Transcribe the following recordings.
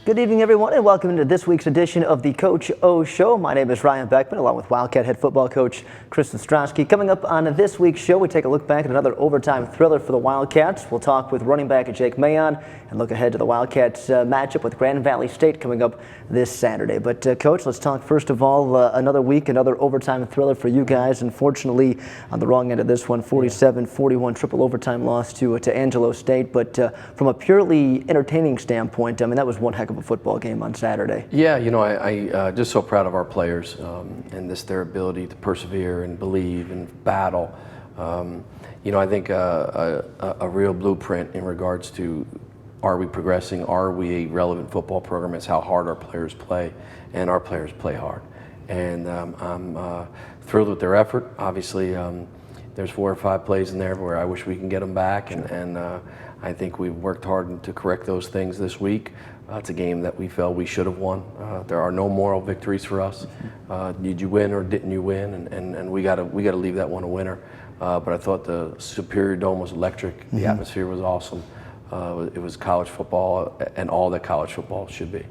Good evening, everyone, and welcome to this week's edition of the Coach O Show. My name is Ryan Beckman, along with Wildcat head football coach Chris Ostrowsky. Coming up on this week's show, we take a look back at another overtime thriller for the Wildcats. We'll talk with running back Jake Mayon and look ahead to the Wildcats matchup with Grand Valley State coming up this Saturday. But Coach, let's talk first of all, another week, another overtime thriller for you guys. Unfortunately, on the wrong end of this one, 47-41 triple overtime loss to Angelo State. But from a purely entertaining standpoint, I mean, that was one heck of a football game on Saturday. Yeah, you know, I just so proud of our players and their ability to persevere and believe and battle. You know, I think a real blueprint in regards to are we progressing, are we a relevant football program, is how hard our players play, and our players play hard. And I'm thrilled with their effort. Obviously, there's 4 or 5 plays in there where I wish we can get them back, and I think we've worked hard to correct those things this week. It's a game that we felt we should have won. There are no moral victories for us. Did you win or didn't you win? And we got to leave that one a winner. But I thought the Superior Dome was electric. The atmosphere was awesome. It was college football and all that college football should be.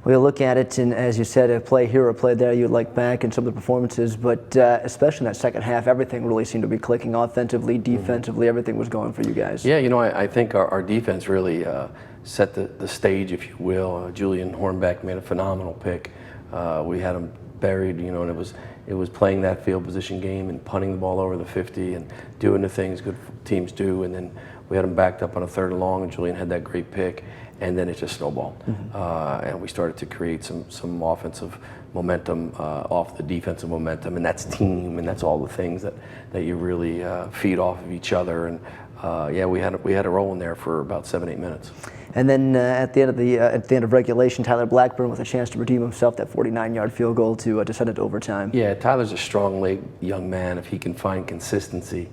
We'll look at it, and as you said, a play here, a play there you'd like back in some of the performances, but especially in that second half, everything really seemed to be clicking offensively, defensively, everything was going for you guys. Yeah, you know, I think our defense really set the stage, if you will. Julian Hornbeck made a phenomenal pick. We had him buried, you know, and it was playing that field position game and punting the ball over the 50 and doing the things good teams do, and then we had him backed up on a 3rd and long, and Julian had that great pick. And then it just snowballed, and we started to create some offensive momentum off the defensive momentum, and that's team, and that's all the things that you really feed off of each other. And yeah, we had a roll in there for about 7-8 minutes. And then at the end of regulation, Tyler Blackburn with a chance to redeem himself, that 49-yard field goal to send it to overtime. Yeah, Tyler's a strong-legged young man. If he can find consistency,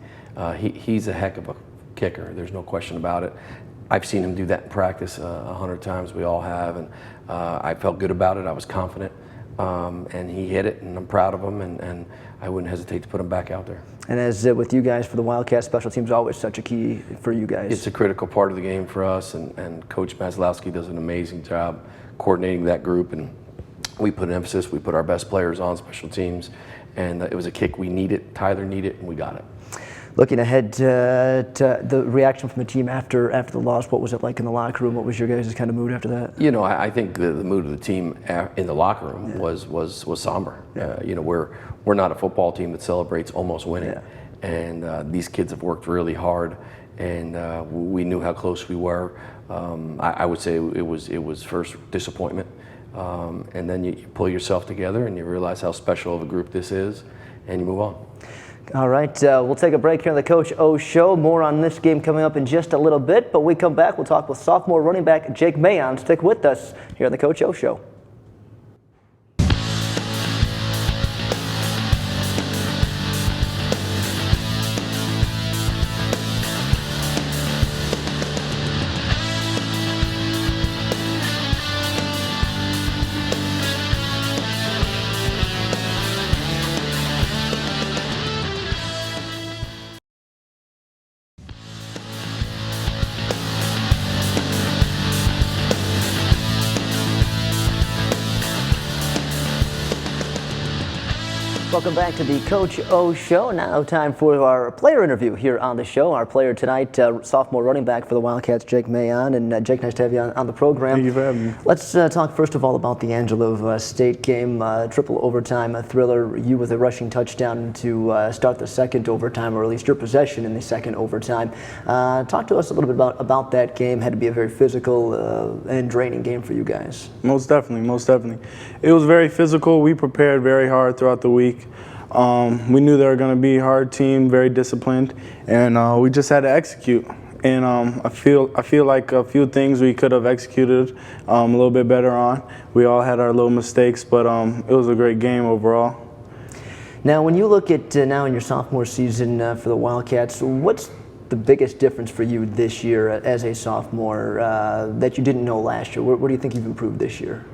he's a heck of a kicker. There's no question about it. I've seen him do that in practice 100 times. We all have, and I felt good about it. I was confident, and he hit it, and I'm proud of him, and I wouldn't hesitate to put him back out there. And as with you guys for the Wildcats, special teams always such a key for you guys. It's a critical part of the game for us, and Coach Maslowski does an amazing job coordinating that group, and we put an emphasis. We put our best players on special teams, and it was a kick we needed, Tyler needed, and we got it. Looking ahead to the reaction from the team after the loss, what was it like in the locker room? What was your guys' kind of mood after that? You know, I think the mood of the team in the locker room was somber. Yeah. You know, we're not a football team that celebrates almost winning, and these kids have worked really hard, and we knew how close we were. I would say it was first disappointment, and then you pull yourself together and you realize how special of a group this is, and you move on. All right, we'll take a break here on the Coach O Show. More on this game coming up in just a little bit, but when we come back, we'll talk with sophomore running back Jake Mayon. Stick with us here on the Coach O Show. Welcome back to the Coach O Show. Now time for our player interview here on the show. Our player tonight, sophomore running back for the Wildcats, Jake Mayon. And Jake, nice to have you on the program. Thank you for having me. Let's talk first of all about the Angelo State game, triple overtime, a thriller. You with a rushing touchdown to start the second overtime, or at least your possession in the second overtime. Talk to us a little bit about that game. Had to be a very physical and draining game for you guys. Most definitely, most definitely. It was very physical. We prepared very hard throughout the week. We knew they were going to be a hard team, very disciplined, and we just had to execute. And I feel like a few things we could have executed a little bit better on. We all had our little mistakes, but it was a great game overall. Now, when you look at now in your sophomore season for the Wildcats, what's the biggest difference for you this year as a sophomore that you didn't know last year? What do you think you've improved this year?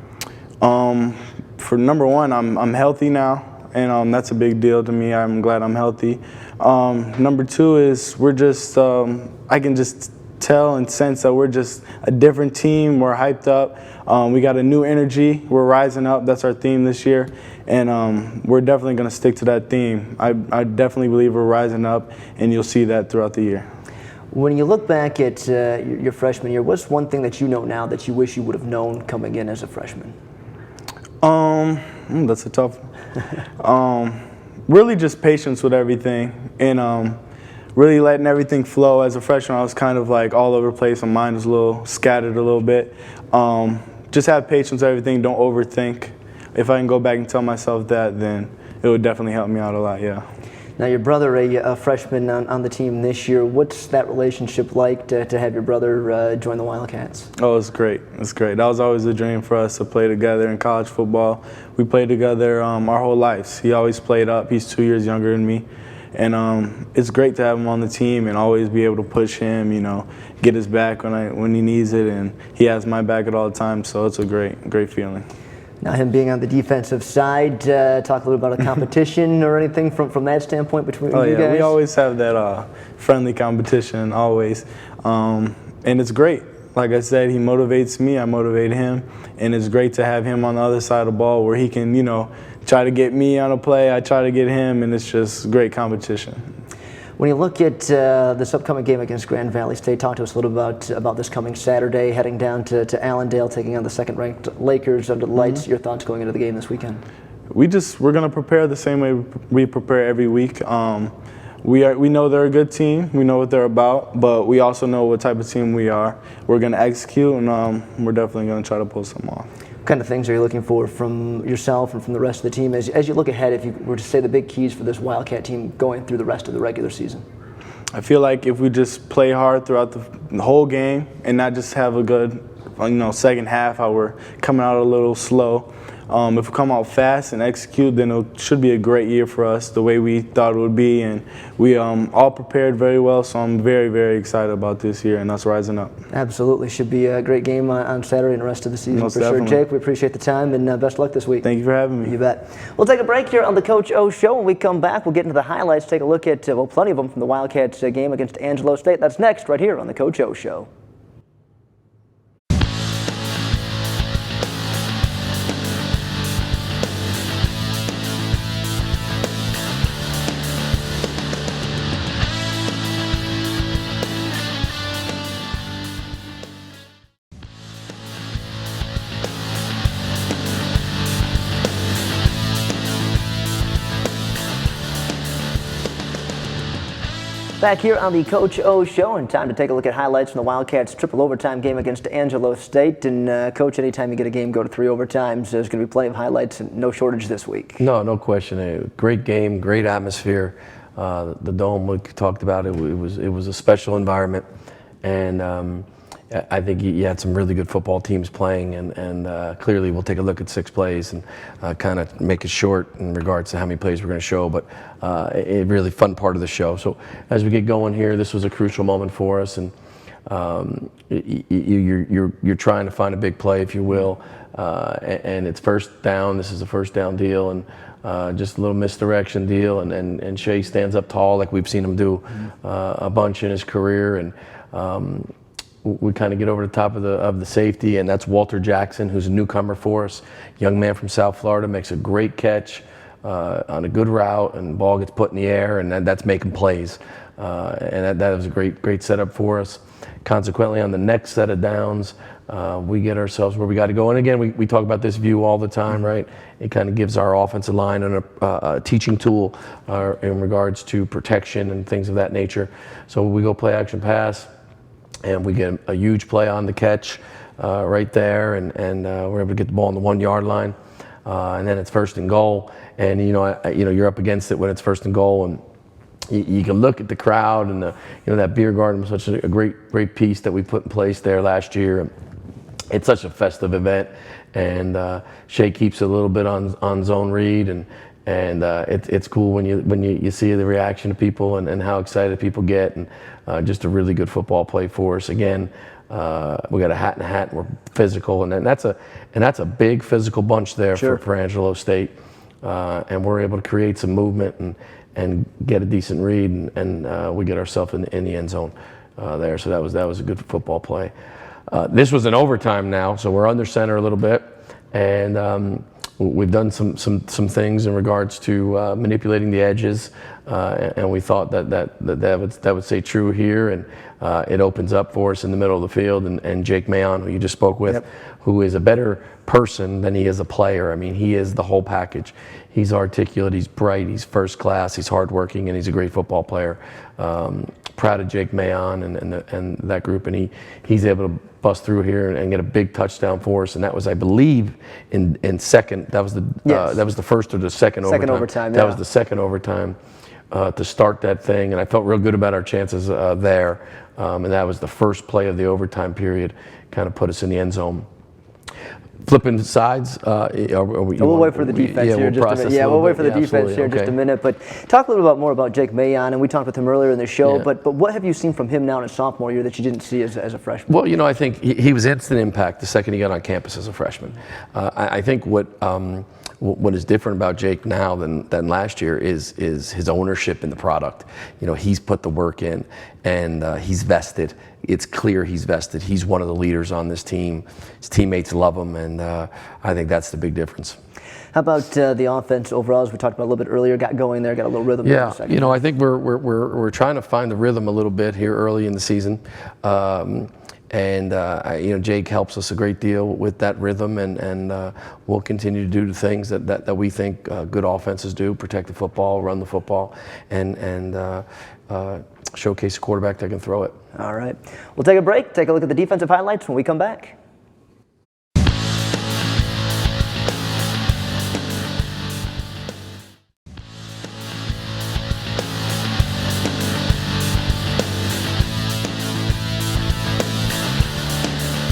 For number one, I'm healthy now. And that's a big deal to me. I'm glad I'm healthy. Number two is we're just I can just tell and sense that we're just a different team. We're hyped up. We got a new energy. We're rising up. That's our theme this year. And we're definitely going to stick to that theme. I definitely believe we're rising up, and you'll see that throughout the year. When you look back at your freshman year, what's one thing that you know now that you wish you would have known coming in as a freshman? That's a tough one. Really just patience with everything, and really letting everything flow. As a freshman, I was kind of like all over the place. My mind was a little scattered a little bit. Just have patience with everything. Don't overthink. If I can go back and tell myself that, then it would definitely help me out a lot, yeah. Now, your brother, a freshman on the team this year, what's that relationship like to have your brother join the Wildcats? Oh, it's great. It's great. That was always a dream for us to play together in college football. We played together our whole lives. He always played up. He's 2 years younger than me. And it's great to have him on the team and always be able to push him, get his back when he needs it. And he has my back at all the time, so it's a great feeling. Now, him being on the defensive side, talk a little about a competition or anything from that standpoint between you guys? We always have that friendly competition, always. And it's great. Like I said, he motivates me, I motivate him, and it's great to have him on the other side of the ball where he can, try to get me on a play, I try to get him, and it's just great competition. When you look at this upcoming game against Grand Valley State, talk to us a little about this coming Saturday, heading down to Allendale, taking on the second-ranked Lakers under the lights. Your thoughts going into the game this weekend? We're going to prepare the same way we prepare every week. We know they're a good team. We know what they're about, but we also know what type of team we are. We're going to execute, and we're definitely going to try to pull something off. What kind of things are you looking for from yourself and from the rest of the team as you look ahead, if you were to say the big keys for this Wildcat team going through the rest of the regular season? I feel like if we just play hard throughout the whole game and not just have a good second half, how we're coming out a little slow. If we come out fast and execute, then it should be a great year for us, the way we thought it would be. And we all prepared very well, so I'm very, very excited about this year and us rising up. Absolutely. Should be a great game on Saturday and the rest of the season. Most for definitely. sure. Jake, we appreciate the time, and best of luck this week. Thank you for having me. You bet. We'll take a break here on the Coach O Show. When we come back, we'll get into the highlights, take a look at, plenty of them from the Wildcats game against Angelo State. That's next right here on the Coach O Show. Back here on the Coach O Show, and time to take a look at highlights from the Wildcats' triple overtime game against Angelo State. And Coach, anytime you get a game go to 3 overtimes, there's going to be plenty of highlights and no shortage this week. No question. A great game, great atmosphere. The dome, we talked about it. It was a special environment, and I think you had some really good football teams playing, and clearly we'll take a look at 6 plays and kind of make it short in regards to how many plays we're going to show, but a really fun part of the show. So as we get going here, this was a crucial moment for us, and you're trying to find a big play, if you will, and it's first down. This is a first down deal, and just a little misdirection deal, and Shea stands up tall like we've seen him do a bunch in his career, and we kind of get over the top of the safety, and that's Walter Jackson, who's a newcomer for us, young man from South Florida, makes a great catch on a good route, and the ball gets put in the air, and that's making plays, and that was a great setup for us. Consequently, on the next set of downs, we get ourselves where we got to go, and again, we talk about this view all the time, right? It kind of gives our offensive line a teaching tool in regards to protection and things of that nature. So we go play action pass, and we get a huge play on the catch right there, and we're able to get the ball on the 1 yard line, and then it's first and goal, and you're up against it when it's first and goal, and you can look at the crowd, and that beer garden was such a great piece that we put in place there last year. It's such a festive event, and Shea keeps it a little bit on zone read, and it's cool when you see the reaction of people and how excited people get, and just a really good football play for us. Again, we got a hat and a hat, and we're physical, and that's a big physical bunch there. Sure. for Angelo State, and we're able to create some movement and get a decent read, and we get ourselves in the end zone. there. So that was a good football play. This was an overtime now, so we're under center a little bit, and we've done some things in regards to manipulating the edges, and we thought that would stay true here, and it opens up for us in the middle of the field. And Jake Mayon, who you just spoke with, who is a better person than he is a player. I mean, he is the whole package. He's articulate, he's bright, he's first class, he's hardworking, and he's a great football player. Proud of Jake Mayon and that group, and he's able to bust through here and get a big touchdown for us. And that was, I believe, in second. That was the first or the second overtime. Second overtime. That was the second overtime to start that thing, and I felt real good about our chances there. And that was the first play of the overtime period, kind of put us in the end zone. Flipping sides, we'll wait for the defense here just a minute. Yeah, we'll wait for the defense here just a minute. But talk a little bit more about Jake Mayon, and we talked with him earlier in the show. Yeah. But what have you seen from him now in his sophomore year that you didn't see as a freshman? Well, I think he was instant impact the second he got on campus as a freshman. I think what is different about Jake now than last year is his ownership in the product. He's put the work in, and he's vested. It's clear he's vested. He's one of the leaders on this team. His teammates love him, and I think that's the big difference. How about the offense overall, as we talked about a little bit earlier, got going there, got a little rhythm? Yeah, I think we're trying to find the rhythm a little bit here early in the season. Jake helps us a great deal with that rhythm, and we'll continue to do the things that we think good offenses do: protect the football, run the football, and showcase a quarterback that can throw it. All right. We'll take a break, take a look at the defensive highlights when we come back.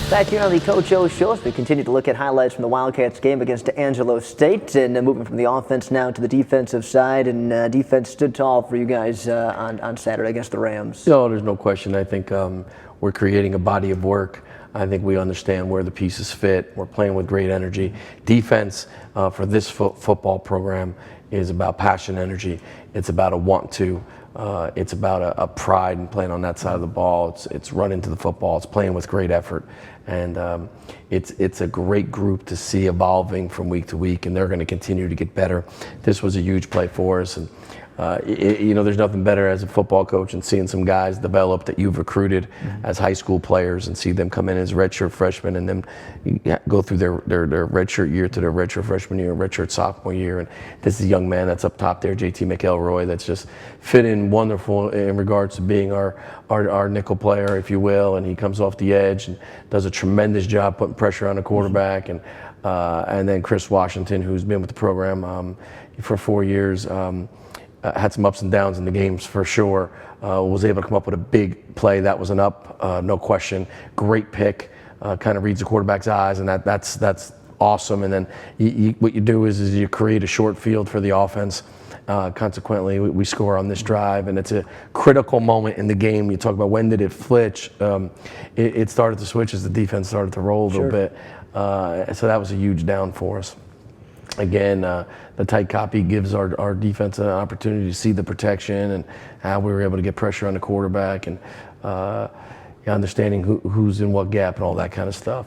Back here on the Coach O Show, as we continue to look at highlights from the Wildcats game against Angelo State, and moving from the offense now to the defensive side. And defense stood tall for you guys on Saturday against the Rams. No, there's no question. I think we're creating a body of work. I think we understand where the pieces fit. We're playing with great energy. Defense for this football program is about passion, energy. It's about a want to. It's about a pride in playing on that side of the ball. It's running to the football. It's playing with great effort, and it's a great group to see evolving from week to week, and they're going to continue to get better. This was a huge play for us, and there's nothing better as a football coach and seeing some guys develop that you've recruited as high school players and see them come in as redshirt freshmen and then go through their redshirt year to their redshirt freshman year, redshirt sophomore year. And this is a young man that's up top there, JT McElroy, that's just fit in wonderful in regards to being our nickel player, if you will. And he comes off the edge and does a tremendous job putting pressure on the quarterback. And then Chris Washington, who's been with the program for 4 years, had some ups and downs in the games for sure. Was able to come up with a big play. That was an up, no question. Great pick. Kind of reads the quarterback's eyes, and that's awesome. And then what you do is you create a short field for the offense. Consequently, we score on this drive, and it's a critical moment in the game. You talk about when did it switch. It started to switch as the defense started to roll a little bit. So that was a huge down for us. Again, the tight copy gives our defense an opportunity to see the protection and how we were able to get pressure on the quarterback and understanding who's in what gap and all that kind of stuff.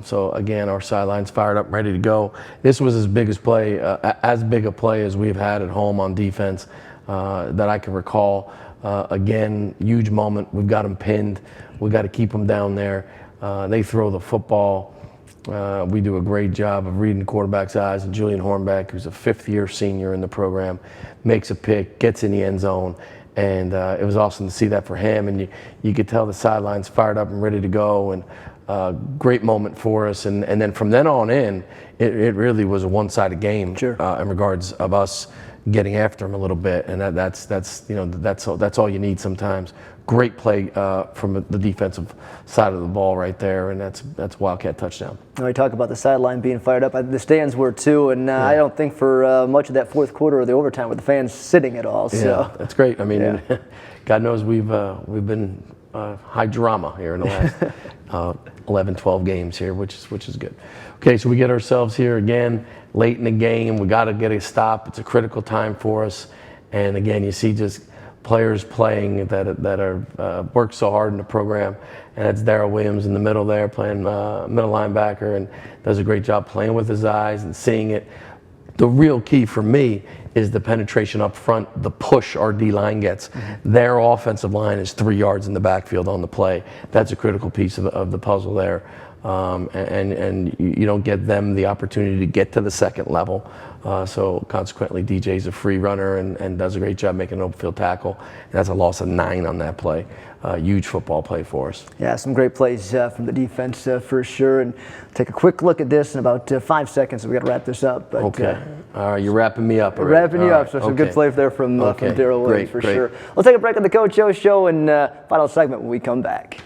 So again, our sidelines fired up, ready to go. This was as big a play as we've had at home on defense that I can recall. Again, huge moment. We've got them pinned. We've got to keep them down there. They throw the football. We do a great job of reading the quarterback's eyes, and Julian Hornbeck, who's a fifth-year senior in the program, makes a pick, gets in the end zone, and it was awesome to see that for him. And you could tell the sidelines fired up and ready to go, and great moment for us. And then from then on in, it really was a one-sided game in regards of us getting after him a little bit, and that's all you need sometimes. Great play from the defensive side of the ball right there, and that's Wildcat touchdown. We talk about the sideline being fired up. The stands were too, and I don't think for much of that fourth quarter or the overtime were the fans sitting at all. So. Yeah, that's great. I mean, God knows we've been high drama here in the last 11, 12 games here, which is good. Okay, so we get ourselves here again late in the game. We got to get a stop. It's a critical time for us, and again, you see just players playing that are worked so hard in the program, and that's Darrell Williams in the middle there playing middle linebacker, and does a great job playing with his eyes and seeing it. The real key for me is the penetration up front, the push our D-line gets. Their offensive line is 3 yards in the backfield on the play. That's a critical piece of the puzzle there. And you don't get them the opportunity to get to the second level. So consequently, DJ's a free runner and does a great job making an open field tackle. And that's a loss of 9 on that play. Huge football play for us. Yeah, some great plays from the defense for sure. And take a quick look at this in about 5 seconds. We got to wrap this up. But, okay. All right, you're wrapping me up already. Wrapping you up. So some good play there from Darrell Williams for sure. We'll take a break on the Coach O Show and final segment when we come back.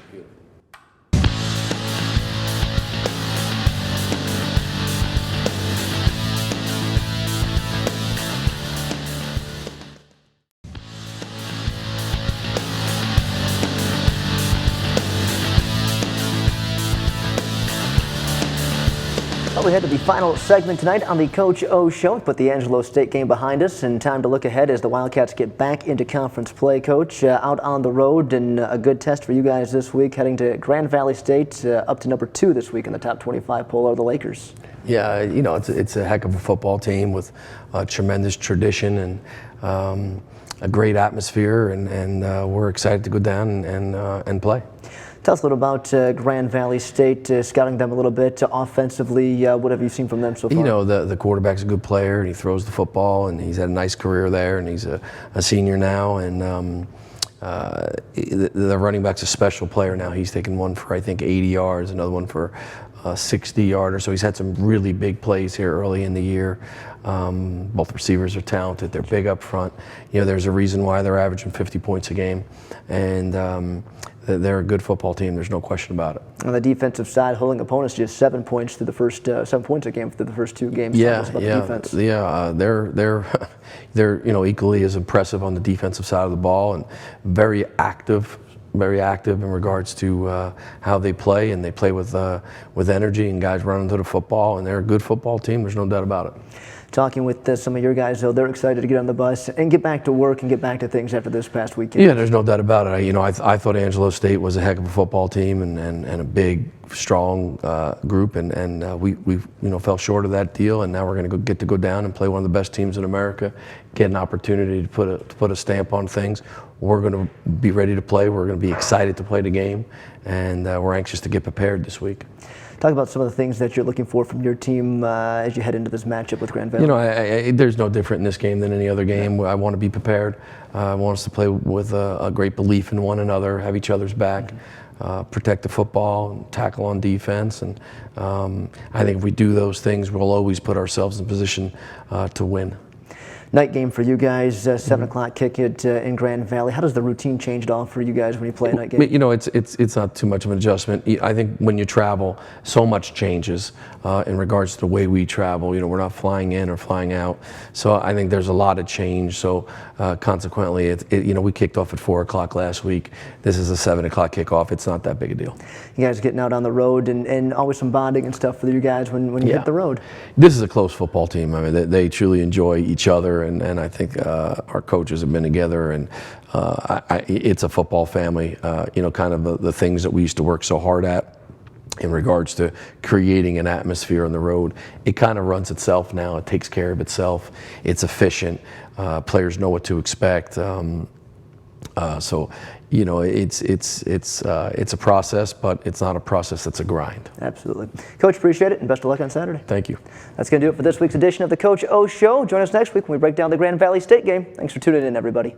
Well, we head to the final segment tonight on the Coach O Show. Put the Angelo State game behind us, and time to look ahead as the Wildcats get back into conference play. Coach, out on the road, and a good test for you guys this week, heading to Grand Valley State, up to number 2 this week in the top 25 poll are the Lakers. Yeah, you know, it's a heck of a football team with a tremendous tradition and a great atmosphere, and we're excited to go down and play. Tell us a little about Grand Valley State, scouting them a little bit offensively. What have you seen from them so far? You know, the quarterback's a good player, and he throws the football, and he's had a nice career there, and he's a senior now, and the running back's a special player now. He's taken one for, I think, 80 yards, another one for 60-yarder, so he's had some really big plays here early in the year. Both receivers are talented. They're big up front. You know, there's a reason why they're averaging 50 points a game, and they're a good football team. There's no question about it. On the defensive side, holding opponents just 7 points through the first 7 points a game through the first 2 games. They're you know, equally as impressive on the defensive side of the ball, and very active in regards to how they play, and they play with energy and guys running to the football, and they're a good football team. There's no doubt about it. Talking with some of your guys, though, they're excited to get on the bus and get back to work and get back to things after this past weekend. Yeah, there's no doubt about it. You know, I thought Angelo State was a heck of a football team and a big, strong group, and we you know, fell short of that deal, and now we're going to get to go down and play one of the best teams in America, get an opportunity to put a stamp on things. We're going to be ready to play. We're going to be excited to play the game, and we're anxious to get prepared this week. Talk about some of the things that you're looking for from your team as you head into this matchup with Grand Valley. You know, there's no different in this game than any other game. I want to be prepared. I want us to play with a great belief in one another, have each other's back, protect the football, and tackle on defense. And I think if we do those things, we'll always put ourselves in position to win. Night game for you guys, 7 o'clock kick it in Grand Valley. How does the routine change at all for you guys when you play a night game? You know, it's not too much of an adjustment. I think when you travel, so much changes in regards to the way we travel. You know, we're not flying in or flying out, so I think there's a lot of change. So consequently, you know, we kicked off at 4 o'clock last week. This is a 7 o'clock kickoff. It's not that big a deal. You guys getting out on the road and always some bonding and stuff for you guys when you hit the road. This is a close football team. I mean, they truly enjoy each other, and I think our coaches have been together, and it's a football family. You know, kind of the things that we used to work so hard at in regards to creating an atmosphere on the road, it kind of runs itself now. It takes care of itself. It's efficient. Players know what to expect. So, you know, it's a process, but it's not a process that's a grind. Absolutely. Coach, appreciate it, and best of luck on Saturday. Thank you. That's going to do it for this week's edition of the Coach O Show. Join us next week when we break down the Grand Valley State game. Thanks for tuning in, everybody.